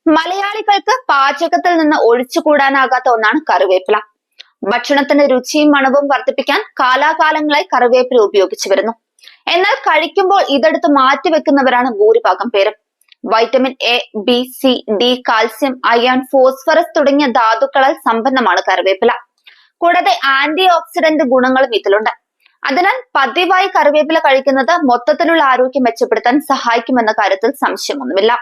മലയാളികൾക്ക് പാചകത്തിൽ നിന്ന് ഒഴിച്ചുകൂടാനാകാത്ത ഒന്നാണ് കറിവേപ്പില. ഭക്ഷണത്തിന്റെ രുചിയും മണവും വർദ്ധിപ്പിക്കാൻ കാലാകാലങ്ങളായി കറിവേപ്പില ഉപയോഗിച്ചു വരുന്നു. എന്നാൽ കഴിക്കുമ്പോൾ ഇതെടുത്ത് മാറ്റിവെക്കുന്നവരാണ് ഭൂരിഭാഗം പേരും. Vitamin A, B, C, D, calcium, iron, phosphorus തുടങ്ങിയ ധാതുക്കളാൽ സമ്പന്നമാണ് കറിവേപ്പില. കൂടാതെ ആന്റി ഓക്സിഡന്റ് ഗുണങ്ങളും ഇതിലുണ്ട്. അതിനാൽ പതിവായി കറിവേപ്പില കഴിക്കുന്നത് മൊത്തത്തിലുള്ള ആരോഗ്യം മെച്ചപ്പെടുത്താൻ സഹായിക്കുമെന്ന കാര്യത്തിൽ സംശയമൊന്നുമില്ല.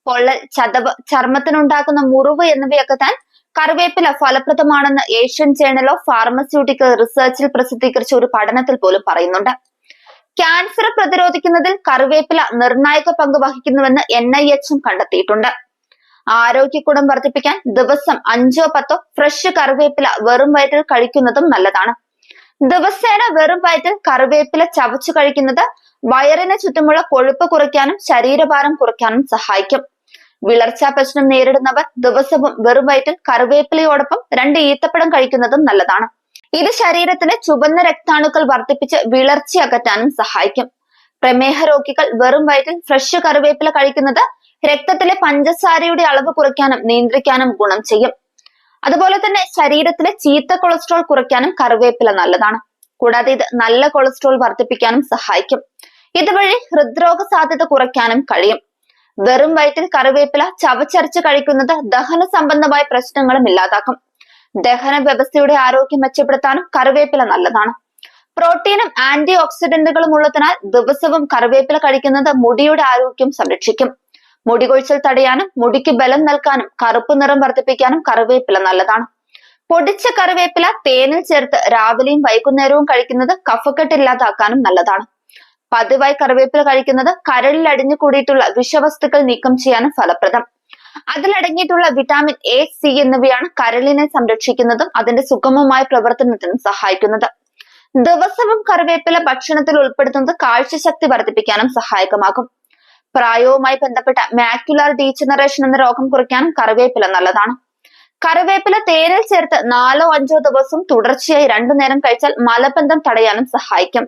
പൊള്ളൽ, ചതവ്, ചർമ്മത്തിനുണ്ടാകുന്ന മുറിവ് എന്നിവയൊക്കെ താൻ കറിവേപ്പില ഫലപ്രദമാണെന്ന് ഏഷ്യൻ ജേണൽ ഓഫ് ഫാർമസ്യൂട്ടിക്കൽ റിസർച്ചിൽ പ്രസിദ്ധീകരിച്ച ഒരു പഠനത്തിൽ പോലും പറയുന്നുണ്ട്. ക്യാൻസർ പ്രതിരോധിക്കുന്നതിൽ കറിവേപ്പില നിർണായക പങ്ക് വഹിക്കുന്നുവെന്ന് NIH കണ്ടെത്തിയിട്ടുണ്ട്. ആരോഗ്യ ഗുണം വർദ്ധിപ്പിക്കാൻ ദിവസം 5-10 ഫ്രഷ് കറിവേപ്പില വെറും വയറ്റിൽ കഴിക്കുന്നതും നല്ലതാണ്. ദിവസേന വെറും വയറ്റിൽ കറിവേപ്പില ചവച്ചു കഴിക്കുന്നത് വയറിന് ചുറ്റുമുള്ള കൊഴുപ്പ് കുറയ്ക്കാനും ശരീരഭാരം കുറയ്ക്കാനും സഹായിക്കും. വിളർച്ചാ പ്രശ്നം നേരിടുന്നവർ ദിവസവും വെറും വയറ്റിൽ കറിവേപ്പിലയോടൊപ്പം 2 ഈത്തപ്പഴം കഴിക്കുന്നതും നല്ലതാണ്. ഇത് ശരീരത്തിലെ ചുവന്ന രക്താണുക്കൾ വർദ്ധിപ്പിച്ച് വിളർച്ച അകറ്റാനും സഹായിക്കും. പ്രമേഹ രോഗികൾ വെറും വയറ്റിൽ ഫ്രഷ് കറിവേപ്പില കഴിക്കുന്നത് രക്തത്തിലെ പഞ്ചസാരയുടെ അളവ് കുറയ്ക്കാനും നിയന്ത്രിക്കാനും ഗുണം ചെയ്യും. അതുപോലെ തന്നെ ശരീരത്തിലെ ചീത്ത കൊളസ്ട്രോൾ കുറയ്ക്കാനും കറിവേപ്പില നല്ലതാണ്. കൂടാതെ ഇത് നല്ല കൊളസ്ട്രോൾ വർദ്ധിപ്പിക്കാനും സഹായിക്കും. ഇതുവഴി ഹൃദ്രോഗ സാധ്യത കുറയ്ക്കാനും കഴിയും. വെറും വയറ്റിൽ കറിവേപ്പില ചവച്ചരച്ച് കഴിക്കുന്നത് ദഹന സംബന്ധമായ പ്രശ്നങ്ങളും ഇല്ലാതാക്കും. ദഹന വ്യവസ്ഥയുടെ ആരോഗ്യം മെച്ചപ്പെടുത്താനും കറിവേപ്പില നല്ലതാണ്. പ്രോട്ടീനും ആന്റി ഓക്സിഡന്റുകളും ഉള്ളതിനാൽ ദിവസവും കറിവേപ്പില കഴിക്കുന്നത് മുടിയുടെ ആരോഗ്യം സംരക്ഷിക്കും. മുടി കൊഴിച്ചിൽ തടയാനും മുടിക്ക് ബലം നൽകാനും കറുപ്പ് നിറം വർദ്ധിപ്പിക്കാനും കറിവേപ്പില നല്ലതാണ്. പൊടിച്ച കറിവേപ്പില തേനിൽ ചേർത്ത് രാവിലെയും വൈകുന്നേരവും കഴിക്കുന്നത് കഫക്കെട്ട് ഇല്ലാതാക്കാനും നല്ലതാണ്. പതിവായി കറിവേപ്പില കഴിക്കുന്നത് കരളിൽ അടിഞ്ഞു കൂടിയിട്ടുള്ള വിഷവസ്തുക്കൾ നീക്കം ചെയ്യാനും ഫലപ്രദം. അതിലടങ്ങിയിട്ടുള്ള വിറ്റാമിൻ എ, സി എന്നിവയാണ് കരളിനെ സംരക്ഷിക്കുന്നതും അതിന്റെ സുഗമമായ പ്രവർത്തനത്തിനും സഹായിക്കുന്നത്. ദിവസവും കറിവേപ്പില ഭക്ഷണത്തിൽ ഉൾപ്പെടുത്തുന്നത് കാഴ്ചശക്തി വർദ്ധിപ്പിക്കാനും സഹായകമാകും. പ്രായവുമായി ബന്ധപ്പെട്ട മാക്യുലർ ഡീജനറേഷൻ എന്ന രോഗം കുറയ്ക്കാനും കറിവേപ്പില നല്ലതാണ്. കറിവേപ്പില തേനിൽ ചേർത്ത് 4-5 ദിവസം തുടർച്ചയായി 2 നേരം കഴിച്ചാൽ മലബന്ധം തടയാനും സഹായിക്കും.